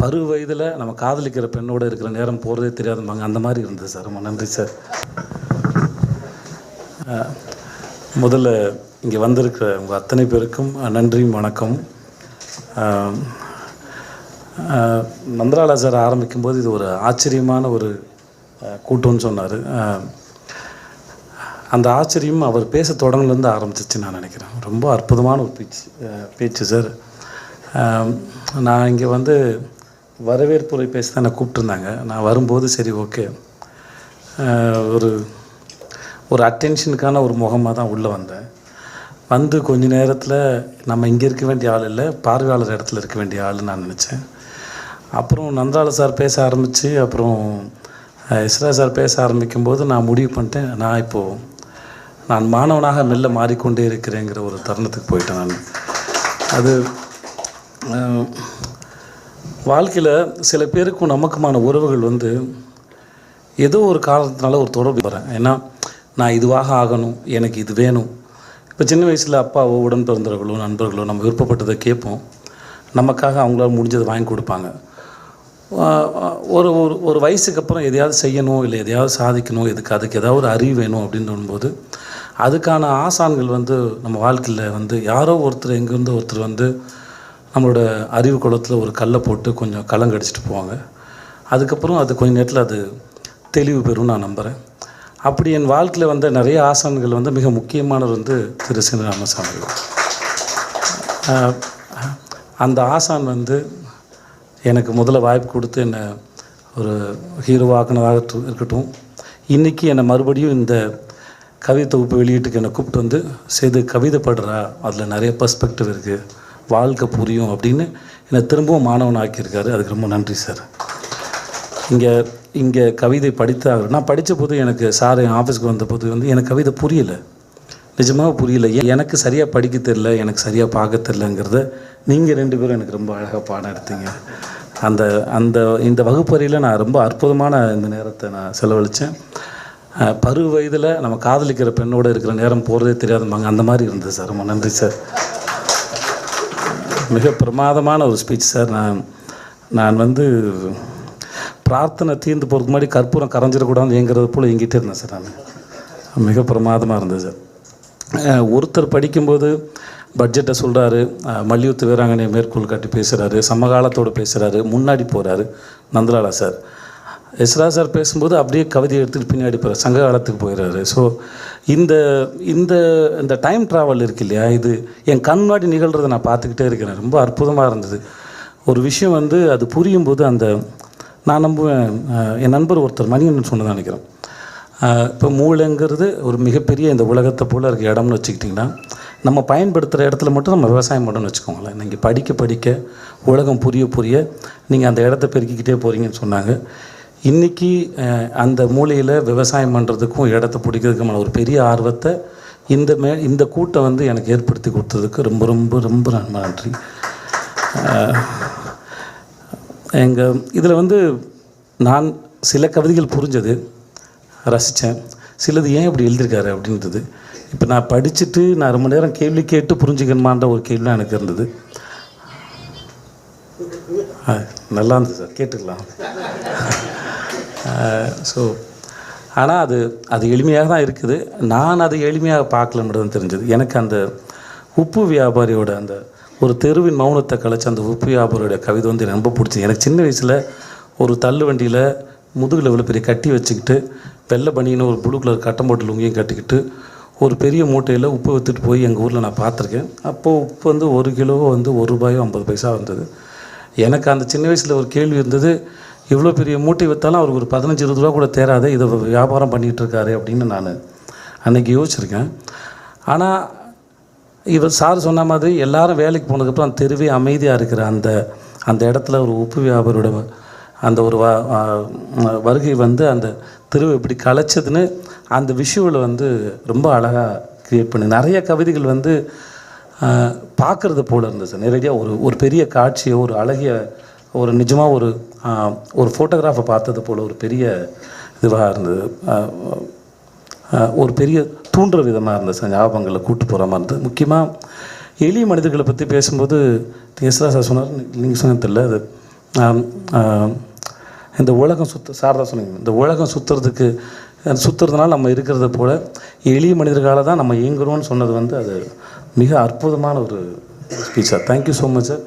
பருவ வயதில் நம்ம காதலிக்கிற பெண்ணோடு இருக்கிற நேரம் போகிறதே தெரியாதும்பாங்க, அந்த மாதிரி இருந்தது சார். ரொம்ப நன்றி சார். முதல்ல இங்கே வந்திருக்கிற உங்கள் அத்தனை பேருக்கும் நன்றியும் வணக்கம். மந்திராலா சார் ஆரம்பிக்கும்போது இது ஒரு ஆச்சரியமான ஒரு கூட்டம்னு சொன்னார். அந்த ஆச்சரியம் அவர் பேச தொடங்கிலேருந்து ஆரம்பிச்சிச்சு நான் நினைக்கிறேன். ரொம்ப அற்புதமான ஒரு பேச்சு சார். நான் இங்கே வந்து வரவேற்புரை பேச தான் என்னை கூப்பிட்டுருந்தாங்க. நான் வரும்போது சரி ஓகே, ஒரு அட்டென்ஷனுக்கான ஒரு முகமாக தான் உள்ளே வந்தேன். வந்து கொஞ்ச நேரத்தில் நம்ம இங்கே இருக்க வேண்டிய ஆள் இல்லை, பார்வையாளர் இடத்துல இருக்க வேண்டிய ஆள்னு நான் நினச்சேன். அப்புறம் நந்தால சார் பேச ஆரம்பித்து, அப்புறம் இஸ்ரா சார் பேச ஆரம்பிக்கும்போது நான் முடிவு பண்ணிட்டேன், நான் மாணவனாக மெல்ல மாறிக்கொண்டே இருக்கிறேங்கிற ஒரு தருணத்துக்கு போயிட்டேன். நான் அது வாழ்க்கையில் சில பேருக்கும் நமக்குமான உறவுகள் வந்து ஏதோ ஒரு காரணத்தினால ஒரு தொடர்பு வரேன். ஏன்னா நான் இதுவாக ஆகணும், எனக்கு இது வேணும். இப்போ சின்ன வயசில் அப்பாவோ உடன் பிறந்தவர்களோ நண்பர்களோ நம்ம விருப்பப்பட்டதை கேட்போம், நமக்காக அவங்களால முடிஞ்சதை வாங்கி கொடுப்பாங்க. ஒரு வயசுக்கு அப்புறம் எதையாவது செய்யணும், இல்லை எதையாவது சாதிக்கணும், அதுக்கு ஏதாவது ஒரு அறிவு வேணும் அப்படின்னு தோணும்போது அதுக்கான ஆசான்கள் வந்து நம்ம வாழ்க்கையில் வந்து யாரோ ஒருத்தர் எங்கேருந்து ஒருத்தர் வந்து நம்மளோட அறிவு குளத்தில் ஒரு கல்லை போட்டு கொஞ்சம் கலங்கடிச்சிட்டு போவாங்க. அதுக்கப்புறம் அது கொஞ்சம் நேரத்தில் அது தெளிவு பெறும் நான் நம்புகிறேன். அப்படி என் வாழ்க்கையில் வந்த நிறைய ஆசான்கள் வந்து மிக முக்கியமானவர் வந்து திரு சீனு ராமசாமி. அந்த ஆசான் வந்து எனக்கு முதல்ல வாய்ப்பு கொடுத்து என்னை ஒரு ஹீரோவாக்குனதாக இருக்கட்டும், இன்றைக்கி என்னை மறுபடியும் இந்த கவிதை தொகுப்பு வெளியீட்டுக்கு என்னை கூப்பிட்டு வந்து செய்து கவிதை படுறா, அதில் நிறைய பர்ஸ்பெக்டிவ் இருக்குது, வாழ்க்கை புரியும் அப்படின்னு என்னை திரும்பவும் மாணவன் ஆக்கியிருக்காரு. அதுக்கு ரொம்ப நன்றி சார். இங்கே கவிதை படித்தாக நான் படித்த போது எனக்கு சார் என் ஆஃபீஸ்க்கு வந்த போது வந்து எனக்கு கவிதை புரியலை, நிஜமாக புரியல. எனக்கு சரியாக படிக்க தெரில, எனக்கு சரியாக பார்க்க தெரிலங்கிறத நீங்கள் 2 பேரும் எனக்கு ரொம்ப அழகாக பாடம் எடுத்தீங்க. இந்த வகுப்பறையில் நான் ரொம்ப அற்புதமான இந்த நேரத்தை நான் செலவழித்தேன். பருவ வயதில் நம்ம காதலிக்கிற பெண்ணோடு இருக்கிற நேரம் போகிறதே தெரியாதும்பாங்க, அந்த மாதிரி இருந்தது சார். ரொம்ப நன்றி சார். மிக பிரமாதமான ஒரு ஸ்பீச் சார். நான் வந்து பிரார்த்தனை தீர்ந்து போகிறதுக்கு முன்னாடி கற்பூரம் கரைஞ்சிடக்கூடாதுன்னு ஏங்கிறது போல் எங்கிட்டே இருந்தேன் சார். நான் மிக பிரமாதமாக இருந்தது சார். ஒருத்தர் படிக்கும்போது பட்ஜெட்டை சொல்கிறாரு, மல்யுத்த வீராங்கனையை மேற்கோள் காட்டி பேசுகிறாரு, சமகாலத்தோடு பேசுகிறாரு, முன்னாடி போகிறாரு நந்தலாலா சார். எஸ்ரா சார் பேசும்போது அப்படியே கவிதையை எடுத்துகிட்டு பின்னாடி போகிறார், சங்க காலத்துக்கு போயிடுறாரு. ஸோ இந்த டைம் ட்ராவல் இருக்கு இல்லையா, இது என் கண் முன்னாடி நிகழ்கிறத நான் பார்த்துக்கிட்டே இருக்கிறேன். ரொம்ப அற்புதமாக இருந்தது. ஒரு விஷயம் வந்து அது புரியும் போது நான் நம்புவேன். என் நண்பர் ஒருத்தர் மணியன் சொன்னதான் நினைக்கிறேன், இப்போ மூளைங்கிறது ஒரு மிகப்பெரிய இந்த உலகத்தை போல் இருக்க இடம்னு வச்சுக்கிட்டிங்கன்னா, நம்ம பயன்படுத்துகிற இடத்துல மட்டும் நம்ம விவசாயம் பண்ணணும்னு வச்சுக்கோங்களேன். நீங்கள் படிக்க உலகம் புரிய நீங்கள் அந்த இடத்த பெருக்கிக்கிட்டே போகிறீங்கன்னு சொன்னாங்க. இன்றைக்கி அந்த மூலையில் விவசாயம் பண்ணுறதுக்கும் இடத்த பிடிக்கிறதுக்குமான ஒரு பெரிய ஆர்வத்தை இந்த கூட்டம் வந்து எனக்கு ஏற்படுத்தி கொடுத்ததுக்கு ரொம்ப ரொம்ப ரொம்ப நன்றி. இதில் வந்து நான் சில கவிதைகள் புரிஞ்சது, ரசித்தேன். சிலது ஏன் இப்படி எழுதியிருக்காரு அப்படின்றது. இப்போ நான் படிச்சுட்டு நான் ரொம்ப நேரம் கேள்வி கேட்டு புரிஞ்சுக்கணுமான்ற ஒரு கேள்வி எனக்கு இருந்தது. நல்லா இருந்தது சார், கேட்டுக்கலாம். ஸோ ஆனால் அது எளிமையாக தான் இருக்குது. நான் அதை எளிமையாக பார்க்கலன்றது தெரிஞ்சது. எனக்கு அந்த உப்பு வியாபாரியோட அந்த ஒரு தெருவின் மௌனத்தை கலைச்சி அந்த உப்பு வியாபாரியோட கவிதை வந்து எனக்கு ரொம்ப பிடிச்சி. எனக்கு சின்ன வயசில் ஒரு தள்ளு வண்டியில் முதுகில் இவ்வளோ பெரிய கட்டி வச்சுக்கிட்டு வெள்ளை பனின்னு ஒரு ப்ளூ கலர் கட்டம் போட்டு லுங்கியும் கட்டிக்கிட்டு ஒரு பெரிய மூட்டையில் உப்பு விற்றுட்டு போய் எங்கள் ஊரில் நான் பார்த்துருக்கேன். அப்போது உப்பு வந்து 1 கிலோ வந்து ₹1.50 வந்தது. எனக்கு அந்த சின்ன வயசில் ஒரு கேள்வி இருந்தது, இவ்வளோ பெரிய மூட்டை விற்றாலும் அவருக்கு ஒரு 15-20 ரூபா கூட தேராது, இதை வியாபாரம் பண்ணிகிட்டு இருக்காரு அப்படின்னு நான் அன்றைக்கி யோசிச்சிருக்கேன். ஆனால் இவர் சார் சொன்ன மாதிரி எல்லாரும் வேலைக்கு போனதுக்கப்புறம் அந்த தெருவே அமைதியாக இருக்கிற அந்த இடத்துல ஒரு உப்பு வியாபாரியோட அந்த ஒரு வருகை வந்து அந்த தெருவை இப்படி கலைச்சதுன்னு அந்த விஷுவலை வந்து ரொம்ப அழகாக க்ரியேட் பண்ணி நிறைய கவிதைகள் வந்து பார்க்குறது போல் இருந்தது சார். நேரடியாக ஒரு பெரிய காட்சியை, ஒரு அழகிய ஒரு நிஜமாக ஒரு ஃபோட்டோகிராஃபை பார்த்தது போல் ஒரு பெரிய இதுவாக இருந்தது. ஒரு பெரிய தூண்டுற விதமாக இருந்தது சார். ஞாபகங்களை கூட்டு போகிற மாதிரி இருந்தது. முக்கியமாக எளிய மனிதர்களை பற்றி பேசும்போது எஸ்ரா சார் சொன்னார், நீங்கள் சொன்னது தெரியல, அது இந்த உலகம் சாரதா சொன்னீங்க, இந்த உலகம் சுற்றுறதுனால நம்ம இருக்கிறத போல் எளிய மனிதர்களால் தான் நம்ம இயங்குறோம்னு சொன்னது வந்து அது மிக அற்புதமான ஒரு speech sir. Thank you so much sir.